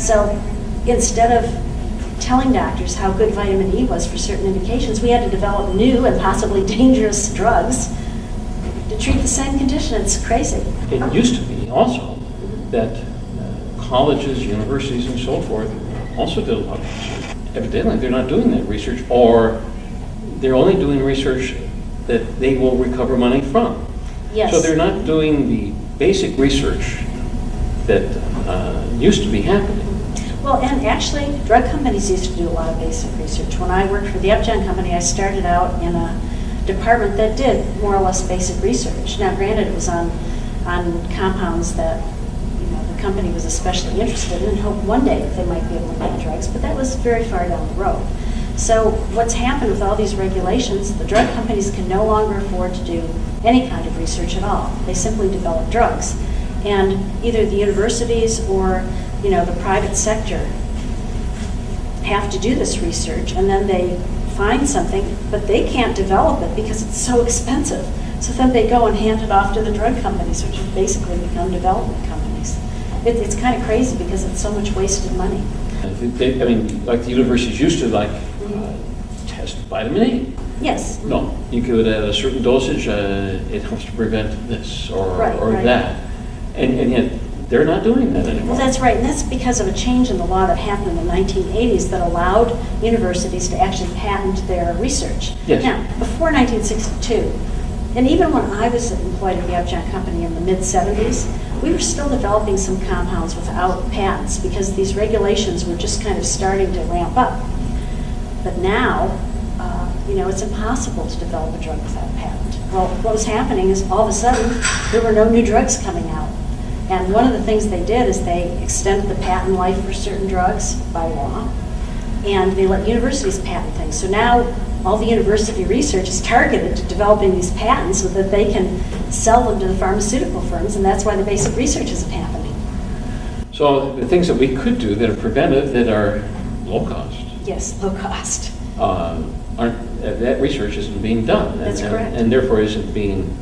So instead of telling doctors how good vitamin E was for certain indications, we had to develop new and possibly dangerous drugs to treat the same condition. It's crazy. It used to be also that colleges, universities, and so forth also did a lot of research. Evidently, they're not doing that research, or they're only doing research that they will recover money from. Yes. So they're not doing the basic research that used to be happening. Well, and actually, drug companies used to do a lot of basic research. When I worked for the Upjohn Company, I started out in a department that did more or less basic research. Now, granted, it was on compounds that the company was especially interested in and hoped one day that they might be able to make drugs, but that was very far down the road. So what's happened with all these regulations, the drug companies can no longer afford to do any kind of research at all. They simply develop drugs. And either the universities or the private sector have to do this research, and then they find something, but they can't develop it because it's so expensive. So then they go and hand it off to the drug companies, which have basically become development companies. It's kind of crazy because it's so much wasted money. Like the universities used to test vitamin A. Yes. No, you could at a certain dosage, it helps to prevent this or that. And yet, they're not doing that anymore. Well, that's right, and that's because of a change in the law that happened in the 1980s that allowed universities to actually patent their research. Yes. Now, before 1962, and even when I was employed at the Upjohn Company in the mid-70s, we were still developing some compounds without patents because these regulations were just kind of starting to ramp up. But now, it's impossible to develop a drug without a patent. Well, what was happening is all of a sudden, there were no new drugs coming out. And one of the things they did is they extended the patent life for certain drugs by law, and they let universities patent things. So now all the university research is targeted to developing these patents so that they can sell them to the pharmaceutical firms, and that's why the basic research isn't happening. So the things that we could do that are preventive, that are low cost. Yes, low cost. That research isn't being done. That's correct. And therefore isn't being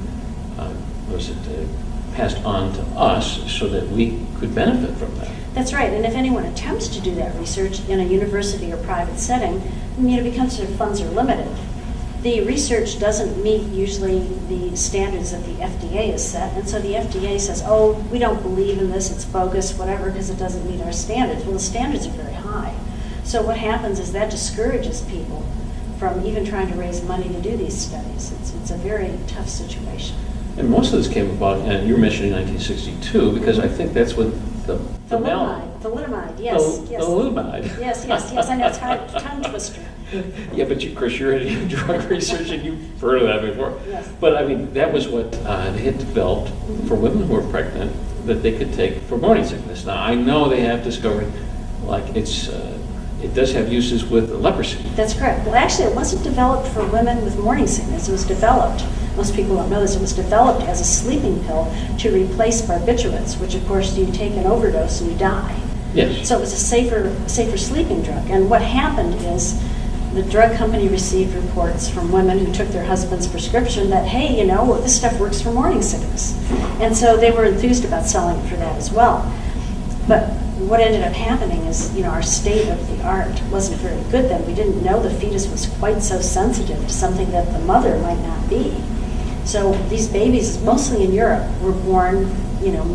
passed on to us so that we could benefit from that. That's right, and if anyone attempts to do that research in a university or private setting, because their funds are limited, the research doesn't meet usually the standards that the FDA has set, and so the FDA says, oh, we don't believe in this, it's bogus, whatever, because it doesn't meet our standards. Well, the standards are very high. So what happens is that discourages people from even trying to raise money to do these studies. It's a very tough situation. And most of this came about, and you were mentioning 1962, because I think that's when the thalidomide, yes. The thalidomide. Yes, I know, it's a tongue twister. Yeah, but of course you're in drug research and you've heard of that before. Yes. But that was what they had developed for women who were pregnant that they could take for morning sickness. Now, I know they have discovered, it does have uses with leprosy. That's correct. Well, actually, it wasn't developed for women with morning sickness. It was developed, most people don't know this, it was developed as a sleeping pill to replace barbiturates, which of course you take an overdose and you die. Yes. So it was a safer sleeping drug. And what happened is the drug company received reports from women who took their husband's prescription that, hey, this stuff works for morning sickness. And so they were enthused about selling it for that as well. But what ended up happening is, our state of the art wasn't very good then. We didn't know the fetus was quite so sensitive to something that the mother might not be. So these babies, mostly in Europe, were born,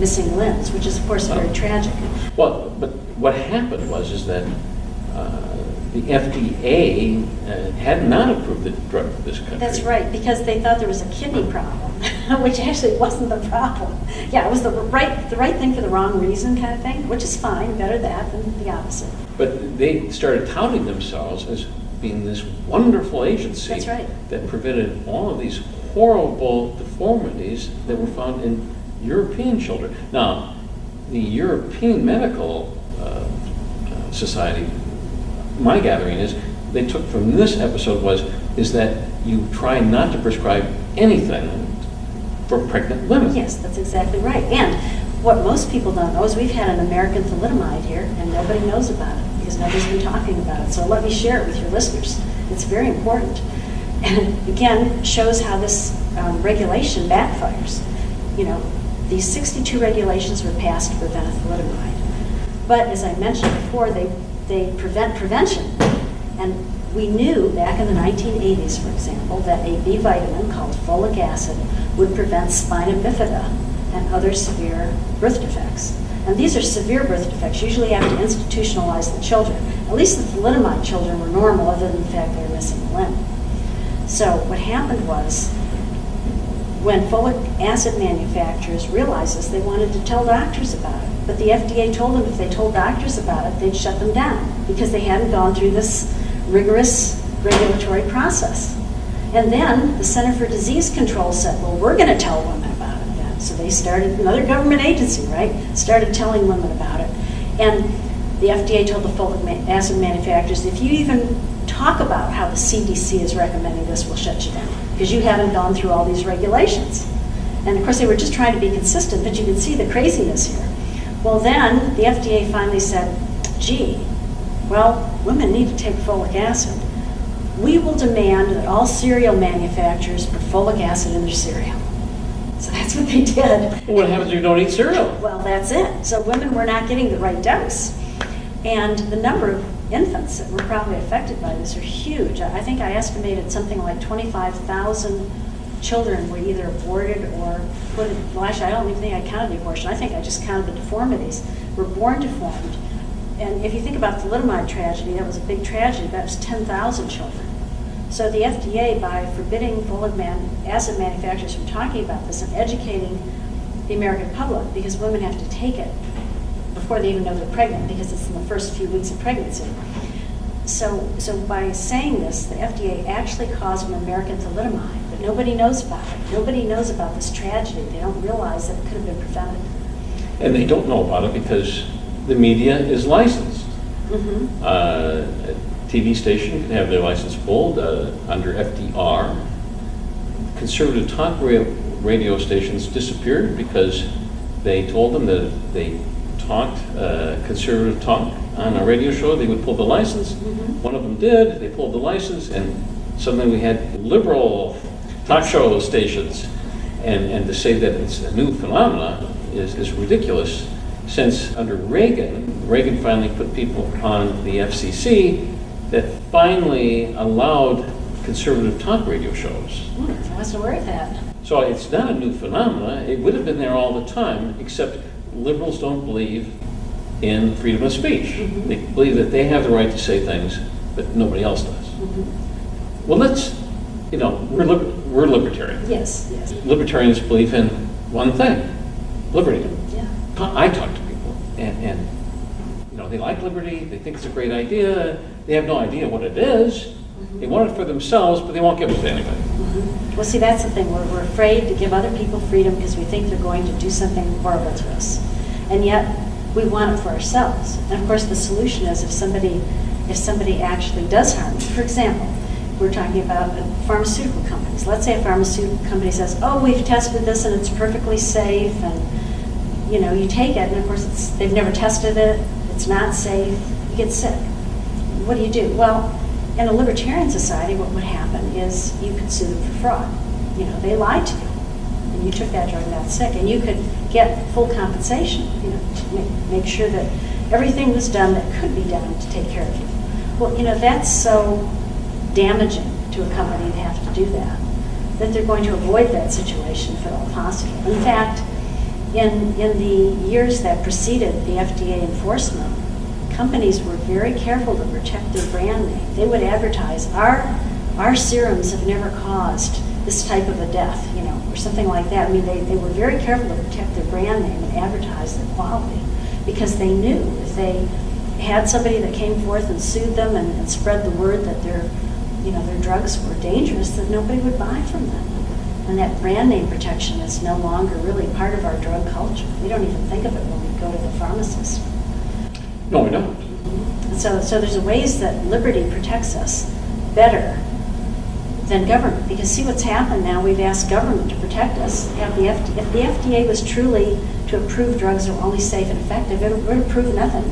missing limbs, which is, of course, very tragic. Well, but what happened was that the FDA had not approved the drug for this country. That's right, because they thought there was a kidney problem, which actually wasn't the problem. Yeah, it was the right thing for the wrong reason kind of thing, which is fine, better that than the opposite. But they started touting themselves as being this wonderful agency. That's right. That prevented all of these horrible deformities that were found in European children. Now, the European Medical Society, my gathering is, they took from this episode is that you try not to prescribe anything for pregnant women. Yes, that's exactly right. And what most people don't know is we've had an American thalidomide here, and nobody knows about it because nobody's been talking about it. So let me share it with your listeners. It's very important. And again, shows how this regulation backfires. These 62 regulations were passed to prevent thalidomide. But as I mentioned before, they prevent prevention. And we knew back in the 1980s, for example, that a B vitamin called folic acid would prevent spina bifida and other severe birth defects. And these are severe birth defects. Usually you have to institutionalize the children. At least the thalidomide children were normal, other than the fact they were missing a limb. So what happened was, when folic acid manufacturers realized this, they wanted to tell doctors about it. But the FDA told them if they told doctors about it, they'd shut them down because they hadn't gone through this rigorous regulatory process. And then the Center for Disease Control said, well, we're going to tell women about it then. So they started, another government agency, right, started telling women about it. And the FDA told the folic acid manufacturers, if you even talk about how the CDC is recommending this, we'll shut you down because you haven't gone through all these regulations. And of course they were just trying to be consistent, but you can see the craziness here. Well then, the FDA finally said, gee, well, women need to take folic acid. We will demand that all cereal manufacturers put folic acid in their cereal. So that's what they did. Well, what happens if you don't eat cereal? Well, that's it. So women were not getting the right dose. And the number of infants that were probably affected by this are huge. I think I estimated something like 25,000 children were either aborted or put in, well, actually, I don't even think I counted the abortion. I think I just counted the deformities, were born deformed. And if you think about the thalidomide tragedy, that was a big tragedy. That was 10,000 children. So the FDA, by forbidding folic acid manufacturers from talking about this and educating the American public, because women have to take it before they even know they're pregnant, because it's in the first few weeks of pregnancy. So by saying this, the FDA actually caused an American thalidomide, but nobody knows about it. Nobody knows about this tragedy. They don't realize that it could have been prevented. And they don't know about it because the media is licensed. Mm-hmm. A TV station can have their license pulled under FDR. Conservative talk radio stations disappeared because they told them that if they talked conservative talk on a radio show, they would pull the license. Mm-hmm. One of them did. They pulled the license, and suddenly we had liberal talk show stations. And to say that it's a new phenomenon is ridiculous. Since under Reagan finally put people on the FCC that finally allowed conservative talk radio shows. I wasn't aware of that. So it's not a new phenomenon. It would have been there all the time, except liberals don't believe in freedom of speech. Mm-hmm. They believe that they have the right to say things, but nobody else does. Mm-hmm. Well, we're libertarian. Yes, yes. Libertarians believe in one thing, liberty. Yeah. I talk to people, and they like liberty. They think it's a great idea. They have no idea what it is. Mm-hmm. They want it for themselves, but they won't give it to anybody. Mm-hmm. Well, see, that's the thing. We're afraid to give other people freedom because we think they're going to do something horrible to us, and yet we want it for ourselves. And of course, the solution is if somebody actually does harm you. For example, we're talking about pharmaceutical companies. Let's say a pharmaceutical company says, "Oh, we've tested this and it's perfectly safe," and you take it, and of course they've never tested it. It's not safe. You get sick. What do? Well, in a libertarian society, what would happen is you could sue them for fraud. They lied to you, and you took that drug and got sick, and you could get full compensation. To make sure that everything was done that could be done to take care of you. Well, that's so damaging to a company to have to do that they're going to avoid that situation if at all possible. In fact, in the years that preceded the FDA enforcement, companies were very careful to protect their brand name. They would advertise, our serums have never caused this type of a death, or something like that. I mean, they were very careful to protect their brand name and advertise their quality, because they knew if they had somebody that came forth and sued them and spread the word that their drugs were dangerous, that nobody would buy from them. And that brand name protection is no longer really part of our drug culture. We don't even think of it when we go to the pharmacist. No, we don't. So there's ways that liberty protects us better than government. Because see what's happened now, we've asked government to protect us. If the FDA was truly to approve drugs that were only safe and effective, it would approve nothing.